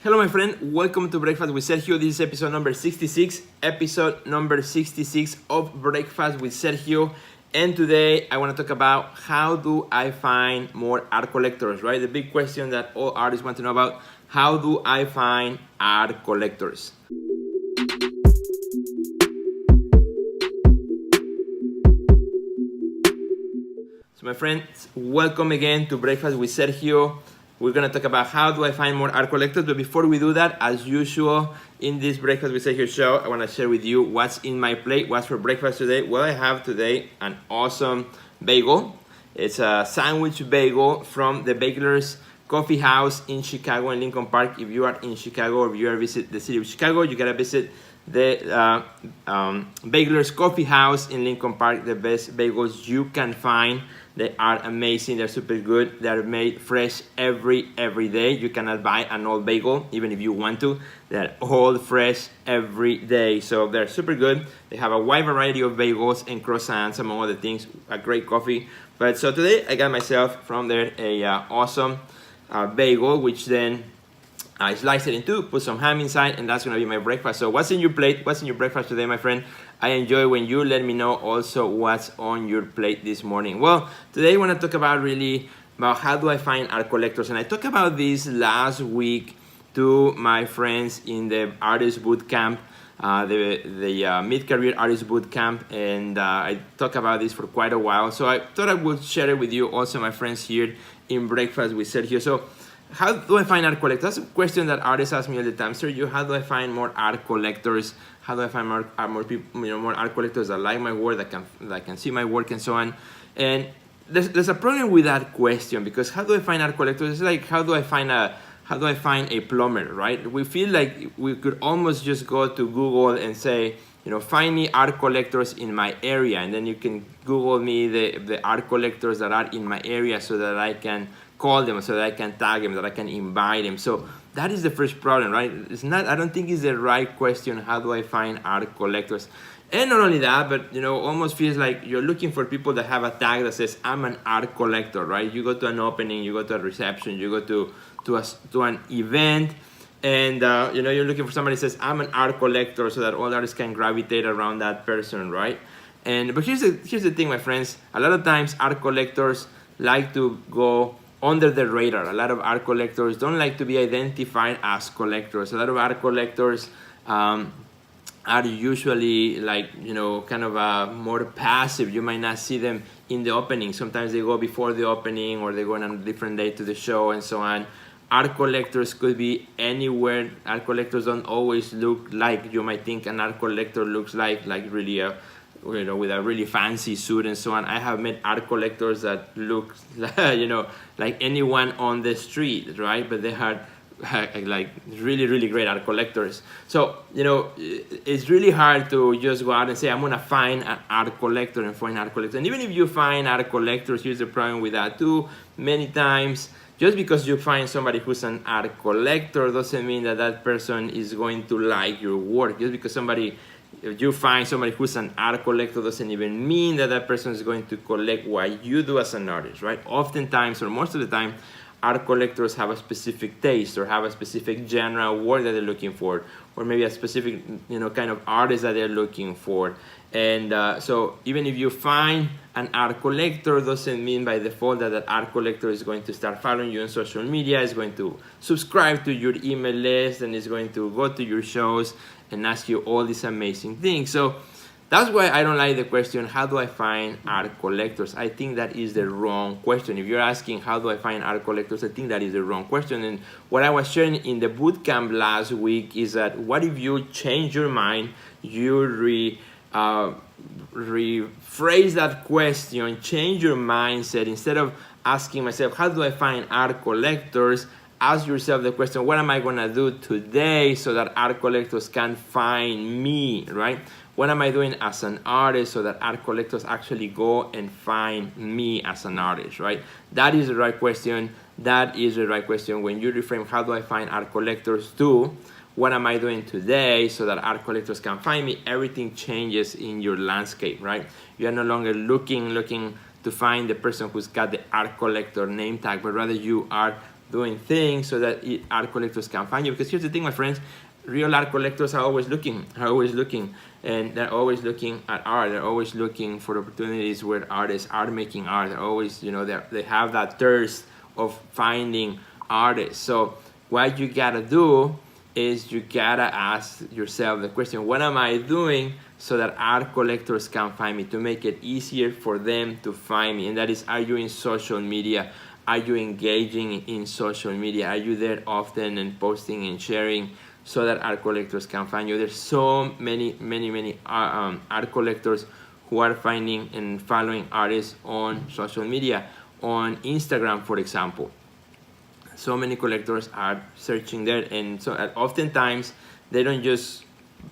Hello, my friend. Welcome to Breakfast with Sergio. This is episode number 66. Episode number 66 of Breakfast with Sergio. And today I want to talk about how do I find more art collectors, right? The big question that all artists want to know about. How do I find art collectors? So my friends, welcome again to Breakfast with Sergio. We're going to talk about how do I find more art collectors. But before we do that, as usual, in this Breakfast with Sergio show, I want to share with you what's in my plate, what's for breakfast today. Well, I have today an awesome bagel. It's a sandwich bagel from the Baker's Coffee House in Chicago, in Lincoln Park. If you are in Chicago or if you are visit the city of Chicago, you got to visit the Baker's Coffee House in Lincoln Park. The best bagels you can find. They are amazing. They're super good. They're made fresh every day. You cannot buy an old bagel even if you want to. They're all fresh every day. So they're super good. They have a wide variety of bagels and croissants, among other things. A great coffee. But so today I got myself from there a awesome bagel, which then I slice it in two, put some ham inside, and that's going to be my breakfast. So what's in your plate? What's in your breakfast today, my friend? I enjoy when you let me know also what's on your plate this morning. Well, today I want to talk about how do I find art collectors. And I talked about this last week to my friends in the artist boot camp, the mid-career artist boot camp, and I talked about this for quite a while. So I thought I would share it with you also, my friends, here in Breakfast with Sergio. So how do I find art collectors? That's a question that artists ask me all the time. Sergio, how do I find more art collectors? How do I find more people, more art collectors that like my work, that can see my work, and so on? And there's a problem with that question, because how do I find art collectors? It's like how do I find a plumber, right? We feel like we could almost just go to Google and say, find me art collectors in my area, and then you can Google me the art collectors that are in my area so that I can call them, so that I can tag them, that I can invite them. So that is the first problem, right? I don't think it's the right question. How do I find art collectors? And not only that, but almost feels like you're looking for people that have a tag that says I'm an art collector, right? You go to an opening, you go to a reception, you go to an event, and you're looking for somebody that says I'm an art collector, so that all artists can gravitate around that person, right? But here's the thing, my friends. A lot of times art collectors like to go under the radar. A lot of art collectors don't like to be identified as collectors. A lot of art collectors are usually kind of more passive. You might not see them in the opening. Sometimes they go before the opening, or they go on a different day to the show, and so on. Art collectors could be anywhere. Art collectors don't always look like you might think an art collector looks like really with a really fancy suit and so on. I have met art collectors that look like anyone on the street, right? But they are like really great art collectors. So it's really hard to just go out and say I'm gonna find an art collector and find art collector. And even if you find art collectors, here's the problem with that too. Many times, just because you find somebody who's an art collector doesn't mean that person is going to like your work. Just because if you find somebody who's an art collector doesn't even mean that person is going to collect what you do as an artist, right? Oftentimes, or most of the time, art collectors have a specific taste or have a specific genre of work that they're looking for, or maybe a specific kind of artist that they're looking for. And so even if you find an art collector, doesn't mean by default that art collector is going to start following you on social media, is going to subscribe to your email list, and is going to go to your shows and ask you all these amazing things. So that's why I don't like the question, how do I find art collectors? I think that is the wrong question. If you're asking how do I find art collectors, I think that is the wrong question. And what I was sharing in the bootcamp last week is that what if you change your mind, you rephrase that question, change your mindset. Instead of asking myself, how do I find art collectors? Ask yourself the question, what am I going to do today so that art collectors can find me, right? What am I doing as an artist so that art collectors actually go and find me as an artist, right? That is the right question. That is the right question. When you reframe, how do I find art collectors to, what am I doing today so that art collectors can find me, everything changes in your landscape, right? You are no longer looking to find the person who's got the art collector name tag, but rather you are doing things so that art collectors can find you. Because here's the thing, my friends, real art collectors are always looking, and they're always looking at art. They're always looking for opportunities where artists are making art. They're always, they have that thirst of finding artists. So what you gotta do is you gotta ask yourself the question, what am I doing so that art collectors can find me, to make it easier for them to find me? And that is, are you in social media? Are you engaging in social media? Are you there often and posting and sharing so that art collectors can find you? There's so many art collectors who are finding and following artists on social media, on Instagram, for example. So many collectors are searching there, and so oftentimes they don't just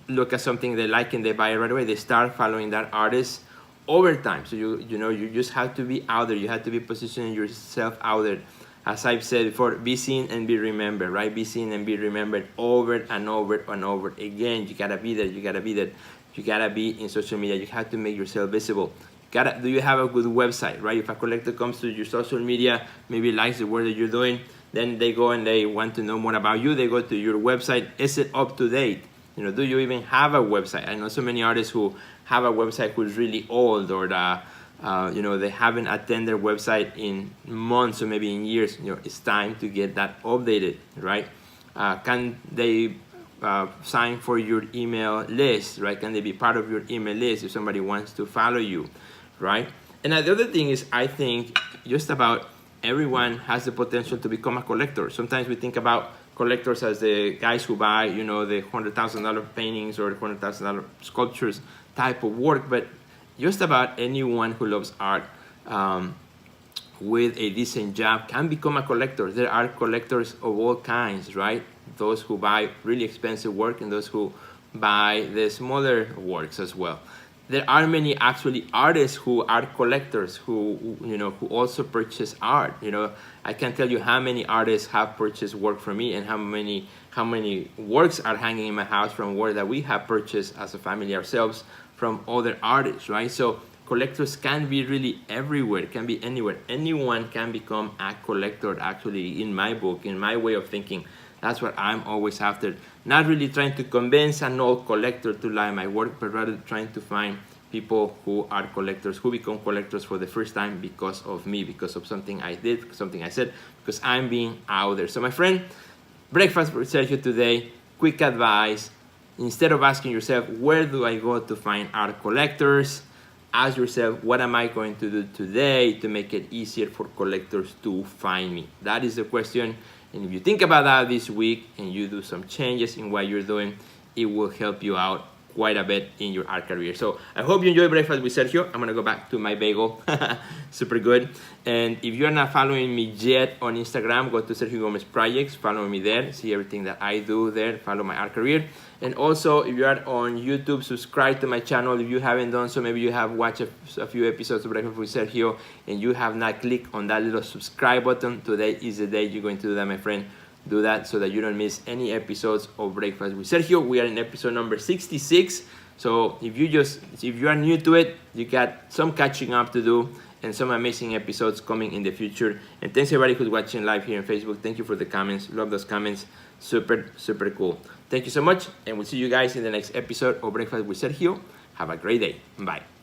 look at something they like and they buy it right away. They start following that artist over time. So you just have to be out there. You have to be positioning yourself out there. As I've said before, be seen and be remembered, right? Be seen and be remembered over and over and over again. You gotta be there. You gotta be there. You gotta be in social media. You have to make yourself visible. Do you have a good website, right? If a collector comes to your social media, maybe likes the work that you're doing, then they go and they want to know more about you. They go to your website. Is it up to date? Do you even have a website? I know so many artists who have a website who's really old, or they haven't attended their website in months or maybe in years. It's time to get that updated, right? Can they sign for your email list, right? Can they be part of your email list if somebody wants to follow you, right? And the other thing is, I think just about everyone has the potential to become a collector. Sometimes we think about collectors as the guys who buy, the $100,000 paintings or $100,000 sculptures type of work, but just about anyone who loves art with a decent job can become a collector. There are collectors of all kinds, right? Those who buy really expensive work and those who buy the smaller works as well. There are many actually artists who are collectors who also purchase art. I can't tell you how many artists have purchased work from me and how many works are hanging in my house from work that we have purchased as a family ourselves from other artists, right? So collectors can be really everywhere, can be anywhere. Anyone can become a collector, actually, in my book, in my way of thinking. That's what I'm always after. Not really trying to convince an old collector to like my work, but rather trying to find people who are collectors, who become collectors for the first time because of me, because of something I did, something I said, because I'm being out there. So my friend, breakfast with Sergio today, quick advice. Instead of asking yourself, where do I go to find art collectors? Ask yourself, what am I going to do today to make it easier for collectors to find me? That is the question. And if you think about that this week and you do some changes in what you're doing, it will help you out quite a bit in your art career. So I hope you enjoy Breakfast with Sergio. I'm gonna go back to my bagel. Super good. And if you're not following me yet on Instagram, go to Sergio Gomez Projects, follow me there, see everything that I do there, follow my art career. And also, if you are on YouTube, subscribe to my channel. If you haven't done so, maybe you have watched a few episodes of Breakfast with Sergio and you have not clicked on that little subscribe button. Today is the day you're going to do that, my friend. Do that so that you don't miss any episodes of Breakfast with Sergio. We are in episode number 66. So if you are new to it, you got some catching up to do and some amazing episodes coming in the future. And thanks everybody who's watching live here on Facebook. Thank you for the comments. Love those comments. Super, super cool. Thank you so much. And we'll see you guys in the next episode of Breakfast with Sergio. Have a great day. Bye.